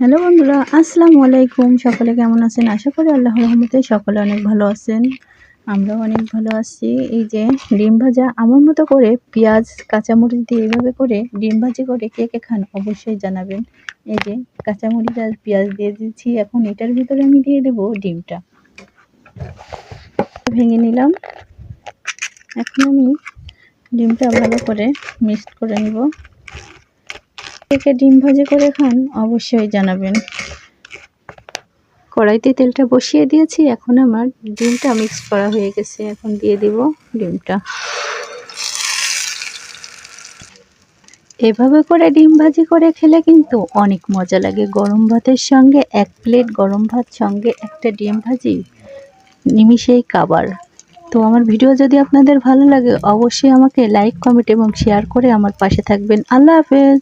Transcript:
Hello বন্ধুরা, আসসালামু আলাইকুম। সকলে কেমন আছেন? আশা করি আল্লাহর রহমতে সকলে অনেক ভালো আছেন। আমরাও অনেক ভালো আছি। এই যে ডিম ভাজা আমার মতো করে পেঁয়াজ কাঁচামরিচ দিয়ে এইভাবে করে ডিম ভাজি করে কে কে খান অবশ্যই জানাবেন। এই যে কাঁচামরিচ আর পেঁয়াজ দিয়ে দিচ্ছি। এখন এটার ভিতরে আমি দিয়ে দেবো ডিমটা। ভেঙে নিলাম। এখন আমি ডিমটা ভালো করে মিক্সড করে নিব। কে কে ডিম ভাজি করে খান অবশ্যই জানাবেন। কড়াইতে তেলটা বসিয়ে দিয়েছি। এখন আমার ডিমটা মিক্স করা হয়ে গেছে। এখন দিয়ে দিব ডিমটা। এভাবে করে ডিম ভাজি করে খেলে কিন্তু অনেক মজা লাগে। গরম ভাতের সঙ্গে এক প্লেট গরম ভাত সঙ্গে একটা ডিম ভাজি নিমিষেই কাবার। তো আমার ভিডিও যদি আপনাদের ভালো লাগে অবশ্যই আমাকে লাইক, কমেন্ট এবং শেয়ার করে আমার পাশে থাকবেন। আল্লাহ হাফেজ।